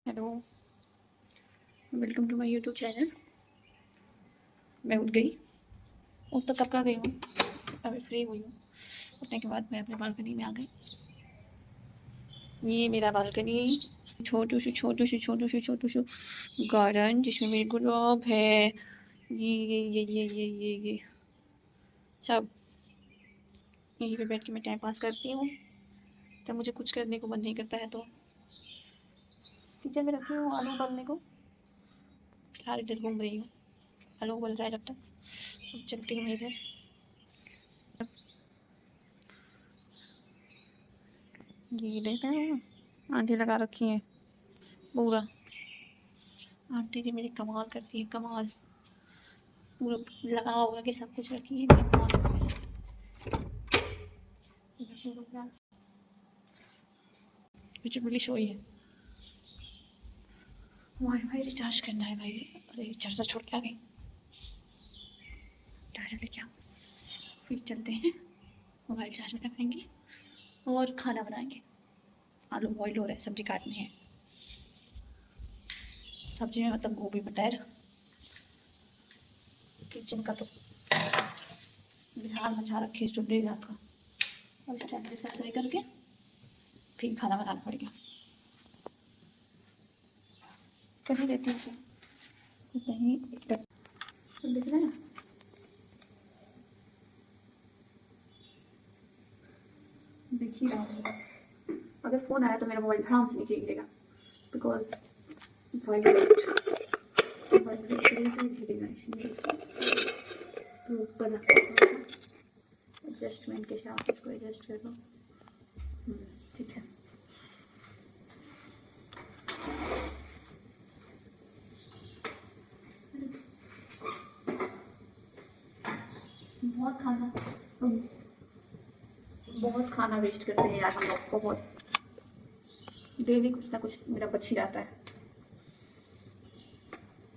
Hello, welcome to my YouTube channel. मैं उठ गई। उठ तो कब का गई हूँ, अभी फ्री हुई हूँ। उठने के बाद मैं अपने बालकनी में आ गई। ये मेरा बालकनी, छोटू सी गार्डन जिसमें मेरे गुलाब है। ये सब यहीं पे बैठ के मैं टाइम पास करती हूँ जब मुझे कुछ करने को मन नहीं करता है। तो किचन में रखी हूँ आलू उबलने को। फिलहाल इधर घूम रही हूँ, आलू उबल रहा है जब तक। अब चलती हूँ इधर। ये देखते हैं, आंटी लगा रखी है पूरा। आंटी जी मेरी कमाल करती है, कमाल। पूरा लगा होगा कि सब कुछ रखी है कमाल से। मुझे बड़ी शोई है। वाईफाई रिचार्ज करना है भाई। अरे चार्जर छोड़ के आ गई, चार्जर लेके आओ। फिर चलते हैं, मोबाइल चार्ज में रखेंगे और खाना बनाएंगे। आलू बॉईल हो रहा है, सब्जी काटनी है। सब्जी में मतलब गोभी मटर। किचन का तो बिहार मचा रखे सुबह रात का। और इस टाइम पे सब सही करके फिर खाना बनाना पड़ेगा। कर ही देती हूँ कहीं दिख रहा है ना। देख ही रहा हूँ। अगर फ़ोन आया तो मेरा मोबाइल आराम से नीचे गिरेगा, बिकॉज तो ऊपर एडजस्टमेंट के साथ इसको एडजस्ट कर लो। ठीक है। बहुत खाना बहुत खाना वेस्ट करते हैं यार हम लोग। बहुत डेली कुछ ना कुछ मेरा बच ही जाता है,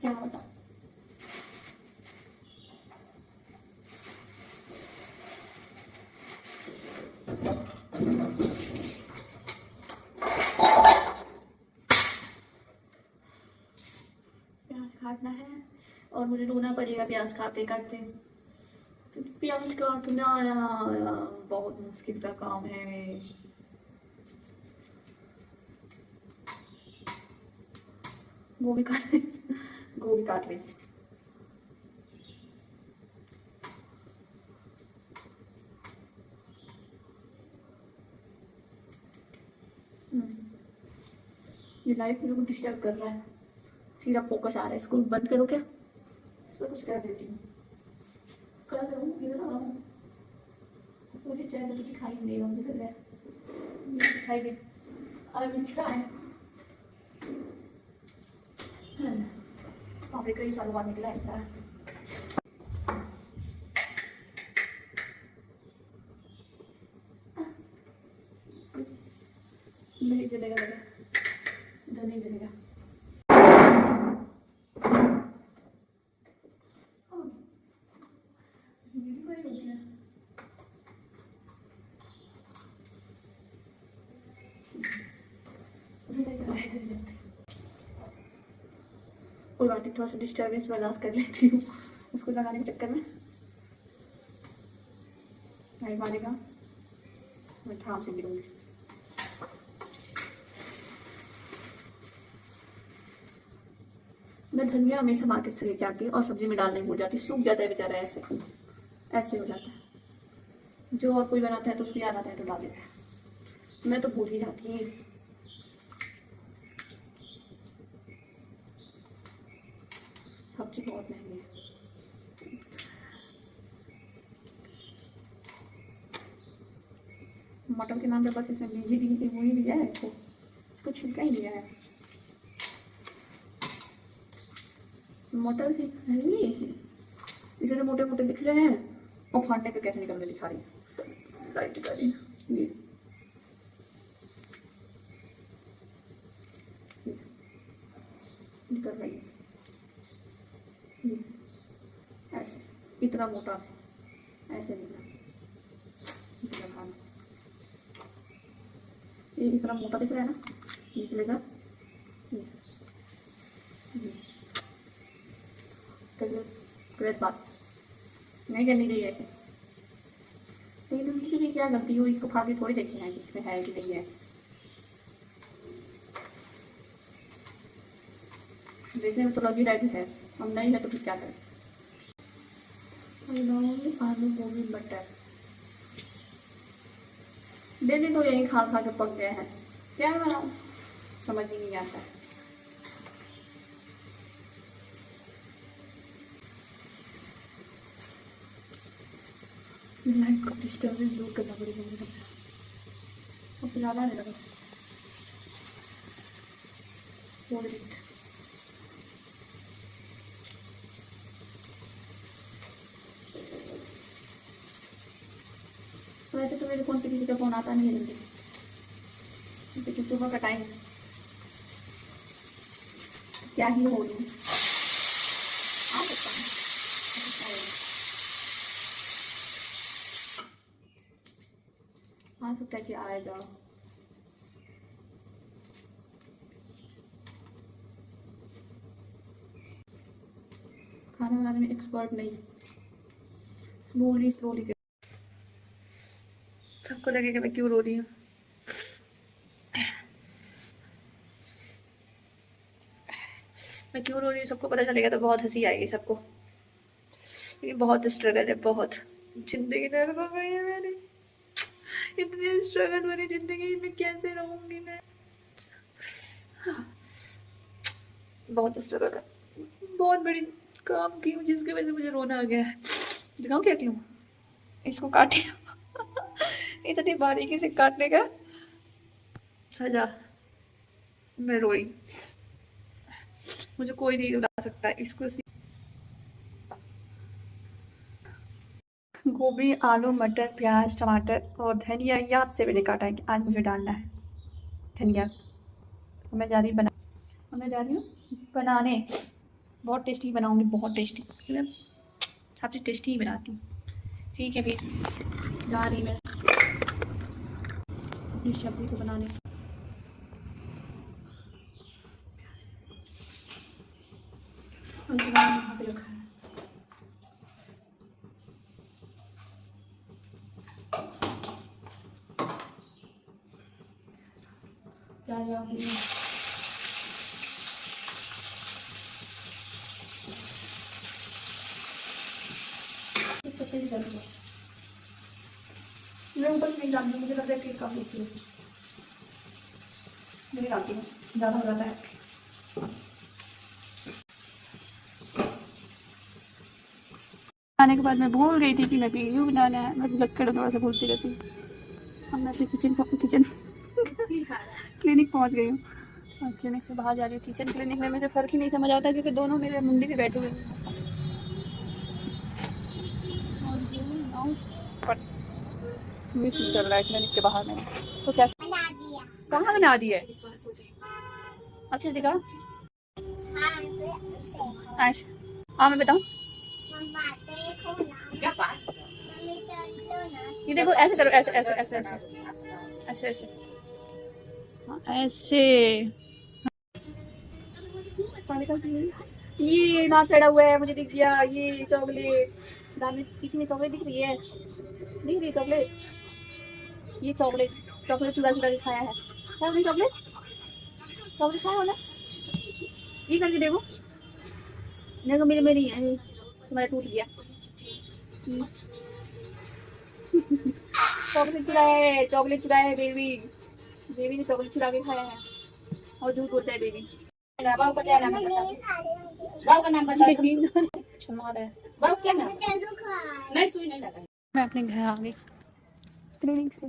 क्या बताऊँ। प्याज काटना है और मुझे रोना पड़ेगा प्याज काटते काटते, क्योंकि प्याज काटना बहुत मुश्किल का काम है। गोभी काट ले, गोभी काट ले। ये लाइट मेरे को डिस्टर्ब कर रहा है। सीधा फोकस आ रहा है, इसको बंद करो क्या। इसको कुछ कर देती हूँ, कर करूँ इधर आ रहा हूँ। मुझे चैनल तो दिखाई नहीं देगा, मुझे लग रहा है मुझे दिखाई दे। I will try. पापड़ी कई सालों बाद निकला है। नहीं जलेगा, इधर नहीं जलेगा। कोई बात नहीं, थोड़ा सा डिस्टर्बेंस बर्दाश्त कर लेती हूँ उसको लगाने के चक्कर में। नहीं मारेगा, मैं ठाम से गिरूंगी। मैं धनिया हमेशा मार्केट से लेके आती हूँ और सब्जी में डालने भूल जाती, सूख जाता है बेचारा। ऐसे ऐसे हो जाता है। जो और कोई बनाता है तो उसको याद आता है तो डाल देता है, मैं तो भूल ही जाती हूँ। सब्जी बहुत महंगी है। मटर के नाम पे बस इसमें बीज ही दी, वो ही दिया है इसको छिलका ही दिया है। मटर है नहीं इसे तो मोटे मोटे दिख रहे हैं और फाड़ने पे कैसे निकलने दिखा रही है। लाइट दिखा रही है ये निकल रही है ये ऐसे, इतना मोटा ऐसे निकला। ये इतना मोटा दिख रहा है ना, निकलेगा ये। गलत बात नहीं करनी चाहिए ऐसे। लेकिन उनकी भी क्या गलती हो, इसको खा के थोड़ी देखना है कि इसमें है कि नहीं है। देखने में तो लगी रहती है, हम नहीं है तो फिर क्या करें। आलू गोभी मटर डेली तो यही खा खा के पक गए हैं, क्या बनाऊं समझ ही नहीं आता है। लाइट को डिस्टर्बेंस दूर करना पड़ेगा मुझे, और पिलाना नहीं लगा। वैसे तो मेरे फोन पे किसी का फोन आता नहीं है जल्दी, क्योंकि सुबह का टाइम क्या ही हो रही आ सकता है कि आएगा। खाना बनाने में एक्सपर्ट नहीं, स्लोली स्लोली। सबको लगेगा मैं क्यों रो रही हूँ। मैं क्यों रो रही हूँ सबको पता चलेगा तो बहुत हंसी आएगी सबको। ये बहुत स्ट्रगल है, बहुत जिंदगी नर्क हो गई है मेरी। इतनी स्ट्रगल वाली जिंदगी में कैसे रहूंगी मैं। बहुत स्ट्रगल है, बहुत बड़ी काम की हूँ जिसकी वजह से मुझे रोना आ गया है। दिखाऊं क्या क्यों इसको काटे इतनी बारीकी से काटने का सजा। मैं रोई, मुझे कोई नहीं रुला सकता इसको। गोभी आलू मटर प्याज टमाटर और धनिया याद से मैंने काटा है कि आज मुझे डालना है धनिया। तो मैं जा रही हूँ बनाने। बहुत टेस्टी बनाऊंगी, बहुत टेस्टी, मैं सबसे टेस्टी ही बनाती हूँ। ठीक है फिर जा रही मैं अपनी सब्जी को बनाने। यहाँ पे रखा है प्याज मैं ऊपर क्रीम डालती हूँ, मुझे लगता है क्रीम काफ़ी अच्छी है। मैं डालती हूँ, ज़्यादा हो जाता है। खाने के बाद मैं भूल गई थी कि मैं वीडियो बनाना है, मैं लक्कड़ थोड़ा सा भूलती रहती हूँ। अब मैं किचन क्लिनिक पहुँच गई हूँ और क्लिनिक से बाहर जा रही हूँ। किचन क्लिनिक में मुझे फ़र्क ही नहीं समझ आता क्योंकि दोनों मेरे मुंडी पे बैठे हुए हैं। मिस चल रहा है क्लिनिक के बाहर में, तो क्या कहाँ बना दी है अच्छे दिखा। हाँ मैं बताऊँ, ये देखो ऐसे करो, ऐसे ऐसे ऐसे ऐसे ऐसे ऐसे हाँ ऐसे। ये ना चढ़ा हुआ है, मुझे दिख गया ये चॉकलेट। दाने किसी में चॉकलेट दिख रही है, दिख रही चॉकलेट। ये चॉकलेट चॉकलेट चुरा चुरा के खाया है। क्या नहीं चॉकलेट चॉकलेट खाया हो ना, ये करके देखो। देखो मेरे में नहीं है, तुम्हारा टूट गया। चॉकलेट चुराया है बेबी, बेबी ने चॉकलेट चुरा के खाया है और झूठ बोलता है बेबी। बाबू का क्या नाम है, बाबू का नाम बता। बाबू क्या नाम नहीं सुई नहीं लगा। मैं अपने घर आ गई क्लिनिक से।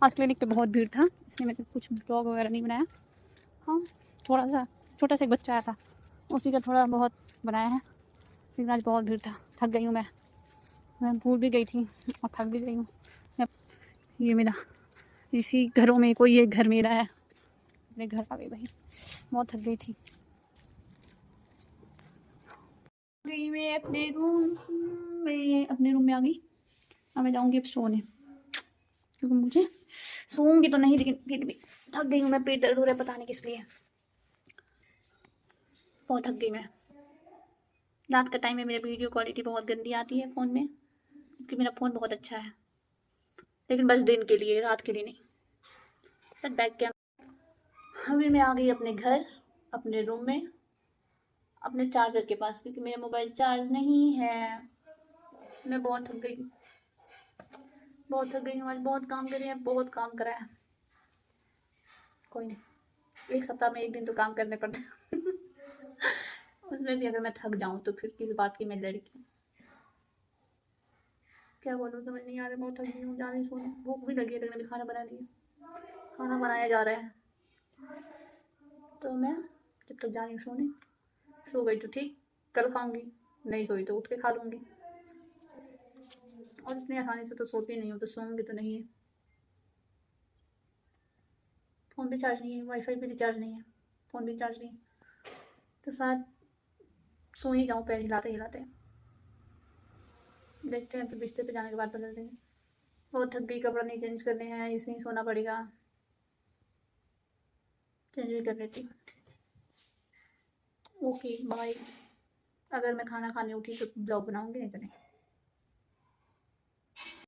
आज क्लिनिक पे बहुत भीड़ था इसलिए मैंने कुछ ब्लॉग वगैरह नहीं बनाया। हाँ थोड़ा सा छोटा सा एक बच्चा आया था उसी का थोड़ा बहुत बनाया है, लेकिन आज बहुत भीड़ था। थक गई हूँ मैं भूल भी गई थी और थक भी गई हूँ। ये मेरा इसी घरों में कोई एक घर मेरा है, अपने घर आ गई भाई, बहुत थक गई थी। गई मैं अपने रूम में आ गई। अब मैं जाऊँगी अब सोने, क्योंकि मुझे सोऊंगी तो नहीं लेकिन फिर भी थक गई हूँ मैं। पेट दर्द हो रहा है पता नहीं किस लिए, बहुत थक गई मैं। रात का टाइम में मेरी वीडियो क्वालिटी बहुत गंदी आती है फ़ोन में, क्योंकि मेरा फ़ोन बहुत अच्छा है, लेकिन बस दिन के लिए, रात के लिए नहीं। सर बैक कैम अभी मैं आ गई अपने घर, अपने रूम में, अपने चार्जर के पास, क्योंकि मेरा मोबाइल चार्ज नहीं है। मैं बहुत थक गई, बहुत थक गई हूँ। आज बहुत काम करे हैं, बहुत काम करा है। कोई नहीं, एक सप्ताह में एक दिन तो काम करने पड़ते हैं। उसमें भी अगर मैं थक जाऊँ तो फिर किस बात की मैं लड़की। क्या बोलूँ समझ नहीं आ रहा, बहुत थक गई हूँ, जा रही सोने। भूख भी लगी है, लेकिन अभी खाना बना रही है, खाना बनाया जा रहा है, तो मैं जब तक जा रही हूँ सोने। सो गई तो ठीक, कल खाऊंगी, नहीं सोई तो उठ के खा लूँगी। और इतनी आसानी से तो सोती नहीं हूँ, तो सोऊंगी तो नहीं है। फ़ोन भी चार्ज नहीं है, वाईफाई भी रिचार्ज नहीं है, फ़ोन भी चार्ज नहीं है, तो शायद सो ही जाऊँ पैर हिलाते हिलाते। देखते हैं, फिर बिस्तर पे जाने के बाद बदल देंगे। बहुत थक गई, कपड़ा नहीं चेंज करने हैं, ऐसे ही सोना पड़ेगा। चेंज भी कर लेती हूँ। Okay bye. अगर मैं खाना खाने उठी तो ब्लॉग बनाऊंगी, नहीं तो नहीं।